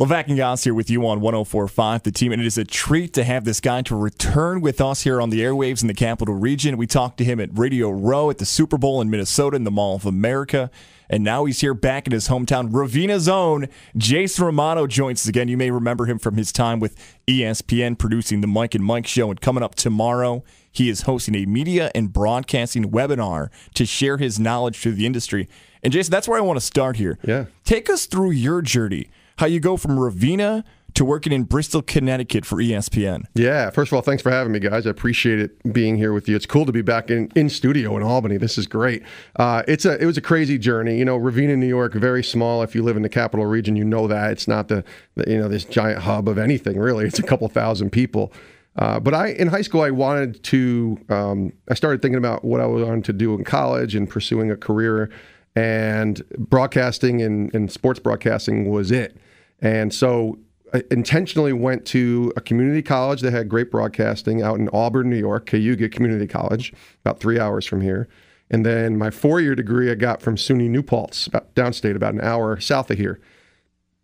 Levack Goz here with you on 104.5 The Team, and it is a treat to have this guy to return with us here on the airwaves in the Capital Region. We talked to him at Radio Row at the Super Bowl in Minnesota in the Mall of America, and now he's here back in his hometown. Ravina's own Jason Romano joins us again. You may remember him from his time with ESPN producing the Mike and Mike Show, and coming up tomorrow, he is hosting a media and broadcasting webinar to share his knowledge to the industry. And Jason, that's where I want to start here. Yeah. Take us through your journey. How you go from Ravina to working in Bristol, Connecticut for ESPN. Yeah, first of all, thanks for having me, guys. I appreciate it being here with you. It's cool to be back in studio in Albany. This is great. It was a crazy journey. You know, Ravina, New York, very small. If you live in the Capital Region, you know that. It's not this giant hub of anything, really. It's a couple thousand people. But in high school, I wanted to, I started thinking about what I wanted to do in college and pursuing a career, and broadcasting and sports broadcasting was it. And so I intentionally went to a community college that had great broadcasting out in Auburn, New York, Cayuga Community College, about 3 hours from here. And then my 4-year degree I got from SUNY New Paltz, about downstate, about an hour south of here,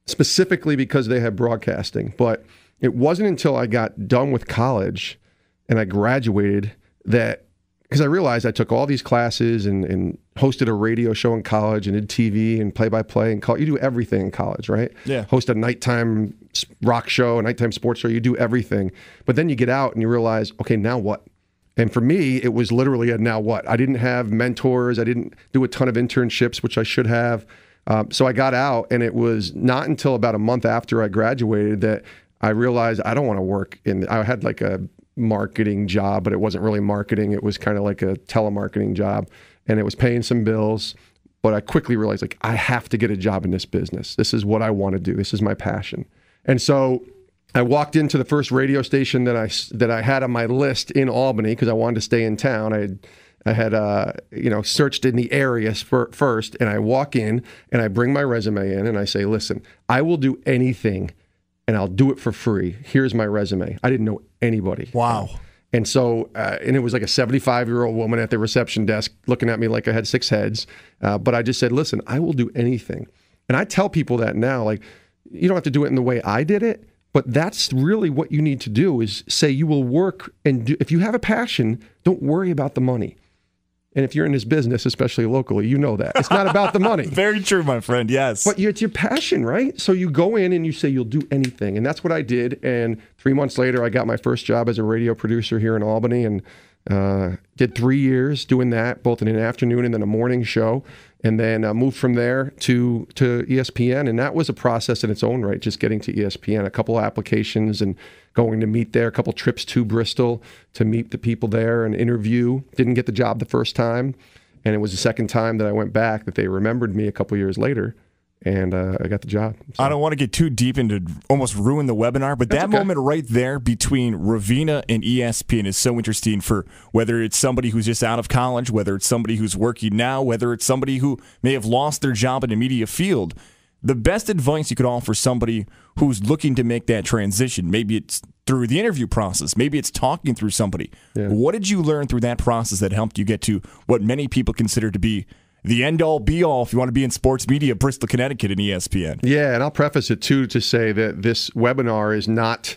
specifically because they had broadcasting. But it wasn't until I got done with college and I graduated because I realized I took all these classes and hosted a radio show in college and did TV and play-by-play in college. You do everything in college, right? Yeah. Host a nighttime rock show, a nighttime sports show. You do everything. But then you get out and you realize, okay, now what? And for me, it was literally a now what? I didn't have mentors. I didn't do a ton of internships, which I should have. So I got out, and it was not until about a month after I graduated that I realized I don't want to work I had like a marketing job, but it wasn't really marketing. It was kind of like a telemarketing job, and it was paying some bills. But I quickly realized, like, I have to get a job in this business. This is what I want to do. This is my passion. And so I walked into the first radio station that I had on my list in Albany because I wanted to stay in town. I had searched in the area first, and I walk in and I bring my resume in and I say, listen, I will do anything and I'll do it for free. Here's my resume. I didn't know anybody. Wow. And so, and it was like a 75-year-old woman at the reception desk looking at me like I had 6 heads. But I just said, listen, I will do anything. And I tell people that now, like, you don't have to do it in the way I did it, but that's really what you need to do is say you will work and do. If you have a passion, don't worry about the money. And if you're in this business, especially locally, you know that. It's not about the money. Very true, my friend, yes. But it's your passion, right? So you go in and you say you'll do anything. And that's what I did. And 3 months later, I got my first job as a radio producer here in Albany, and did 3 years doing that, both in an afternoon and then a morning show. And then moved from there to ESPN. And that was a process in its own right, just getting to ESPN, a couple of applications and going to meet there, a couple trips to Bristol to meet the people there and interview. Didn't get the job the first time. And it was the second time that I went back that they remembered me a couple years later. And I got the job. So. I don't want to get too deep into almost ruin the webinar, but that moment right there between Ravina and ESPN is so interesting for whether it's somebody who's just out of college, whether it's somebody who's working now, whether it's somebody who may have lost their job in the media field. The best advice you could offer somebody who's looking to make that transition, maybe it's through the interview process, maybe it's talking through somebody. Yeah. What did you learn through that process that helped you get to what many people consider to be the end-all, be-all if you want to be in sports media, Bristol, Connecticut, and ESPN? Yeah, and I'll preface it, too, to say that this webinar is not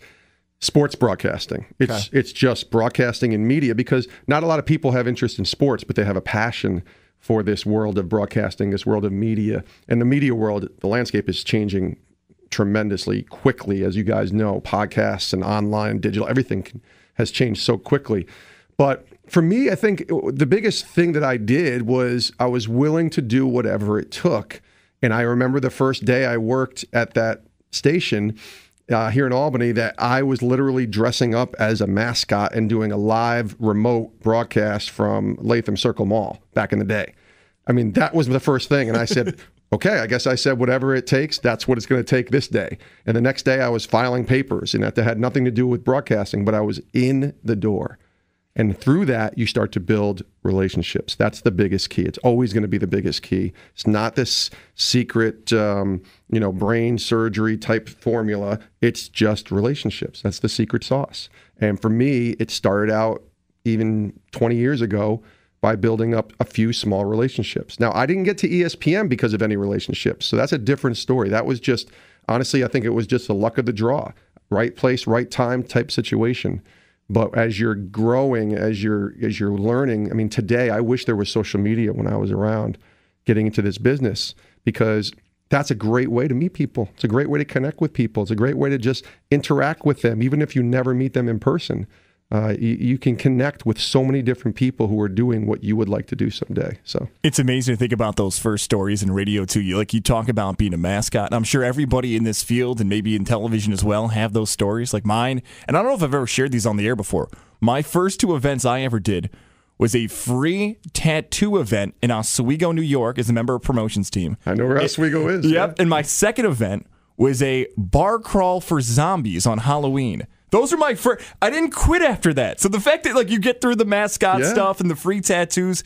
sports broadcasting. It's just broadcasting and media, because not a lot of people have interest in sports, but they have a passion for this world of broadcasting, this world of media. And the media world, the landscape is changing tremendously quickly, as you guys know. Podcasts and online, digital, everything has changed so quickly. But for me, I think the biggest thing that I did was I was willing to do whatever it took. And I remember the first day I worked at that station here in Albany that I was literally dressing up as a mascot and doing a live remote broadcast from Latham Circle Mall back in the day. I mean, that was the first thing. And I said, okay, I guess I said whatever it takes, that's what it's going to take this day. And the next day I was filing papers, and that had nothing to do with broadcasting, but I was in the door. And through that, you start to build relationships. That's the biggest key. It's always going to be the biggest key. It's not this secret, brain surgery type formula. It's just relationships. That's the secret sauce. And for me, it started out even 20 years ago by building up a few small relationships. Now, I didn't get to ESPN because of any relationships. So that's a different story. That was just, honestly, I think it was just the luck of the draw, right place, right time type situation. But as you're growing, as you're learning, I mean, today I wish there was social media when I was around getting into this business, because that's a great way to meet people. It's a great way to connect with people. It's a great way to just interact with them, even if you never meet them in person. You can connect with so many different people who are doing what you would like to do someday. So it's amazing to think about those first stories in radio too. You talk about being a mascot. I'm sure everybody in this field and maybe in television as well have those stories like mine. And I don't know if I've ever shared these on the air before. My first 2 events I ever did was a free tattoo event in Oswego, New York, as a member of promotions team. I know where Oswego is. Yep. Yeah. And my second event was a bar crawl for zombies on Halloween. Those are my first. I didn't quit after that. So the fact that you get through the mascot stuff and the free tattoos,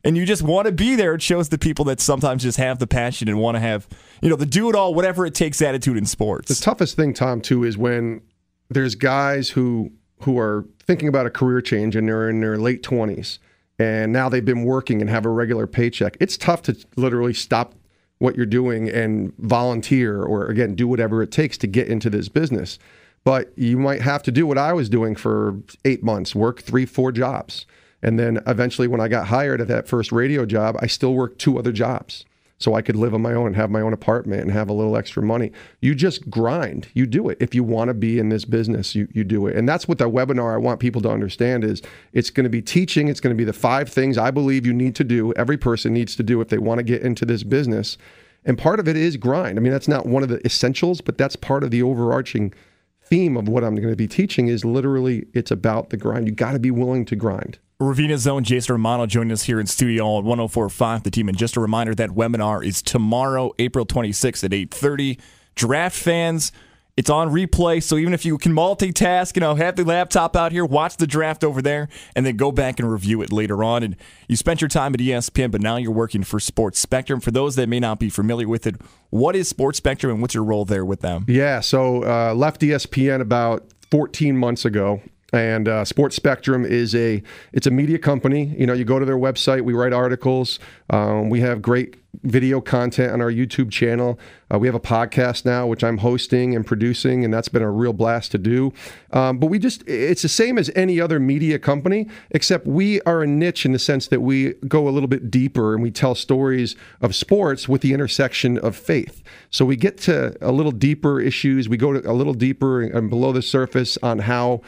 and you just want to be there, it shows the people that sometimes just have the passion and want to have, the do it all, whatever it takes attitude in sports. The toughest thing, Tom, too, is when there's guys who are thinking about a career change and they're in their late 20s and now they've been working and have a regular paycheck. It's tough to literally stop what you're doing and volunteer or, again, do whatever it takes to get into this business. But you might have to do what I was doing for 8 months, work 3-4 jobs. And then eventually when I got hired at that first radio job, I still worked 2 other jobs so I could live on my own and have my own apartment and have a little extra money. You just grind. You do it. If you want to be in this business, you do it. And that's what the webinar I want people to understand is it's going to be teaching. It's going to be the 5 things I believe you need to do, every person needs to do if they want to get into this business. And part of it is grind. I mean, that's not one of the essentials, but that's part of the overarching theme of what I'm going to be teaching is literally it's about the grind. You got to be willing to grind. Ravina's own Jason Romano joining us here in studio on 104.5 The Team. And just a reminder, that webinar is tomorrow, April 26th at 8:30. Draft fans, it's on replay, so even if you can multitask, have the laptop out here, watch the draft over there, and then go back and review it later on. And you spent your time at ESPN, but now you're working for Sports Spectrum. For those that may not be familiar with it, what is Sports Spectrum and what's your role there with them? Yeah, so left ESPN about 14 months ago. And Sports Spectrum it's a media company. You go to their website, we write articles. We have great video content on our YouTube channel. We have a podcast now, which I'm hosting and producing, and that's been a real blast to do. But it's the same as any other media company, except we are a niche in the sense that we go a little bit deeper and we tell stories of sports with the intersection of faith. So we get to a little deeper issues. We go to a little deeper and below the surface on how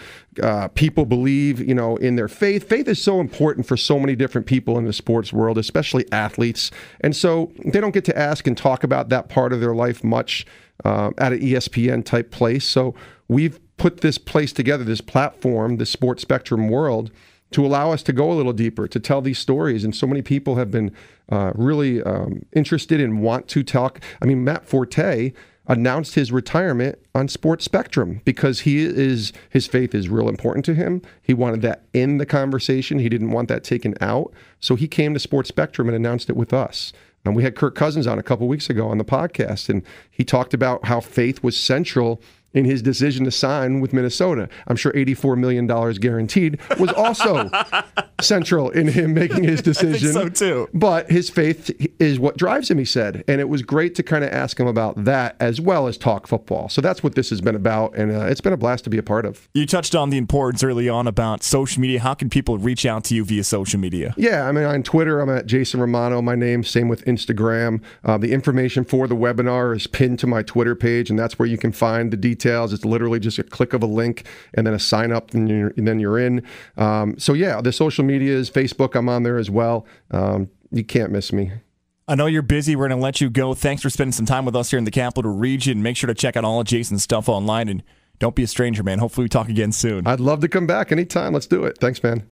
people believe, in their faith. Faith is so important for so many different people in the sports world, especially athletes. And so they don't get to ask and talk about that part of their life much at an ESPN type place. So we've put this place together, this platform, the Sports Spectrum world, to allow us to go a little deeper, to tell these stories. And so many people have been really interested and want to talk. I mean, Matt Forte announced his retirement on Sports Spectrum because his faith is real important to him. He wanted that in the conversation. He didn't want that taken out. So he came to Sports Spectrum and announced it with us. And we had Kirk Cousins on a couple weeks ago on the podcast, and he talked about how faith was central in his decision to sign with Minnesota. I'm sure $84 million guaranteed was also central in him making his decision. I think so too. But his faith is what drives him, he said. And it was great to kind of ask him about that as well as talk football. So that's what this has been about, and it's been a blast to be a part of. You touched on the importance early on about social media. How can people reach out to you via social media? Yeah, I mean, on Twitter, I'm at Jason Romano, my name. Same with Instagram. The information for the webinar is pinned to my Twitter page, and that's where you can find the details. It's literally just a click of a link and then a sign up, and then you're in. So yeah, the social media is Facebook. I'm on there as well. You can't miss me. I know you're busy. We're going to let you go. Thanks for spending some time with us here in the Capital Region. Make sure to check out all of Jason's stuff online, and don't be a stranger, man. Hopefully we talk again soon. I'd love to come back anytime. Let's do it. Thanks, man.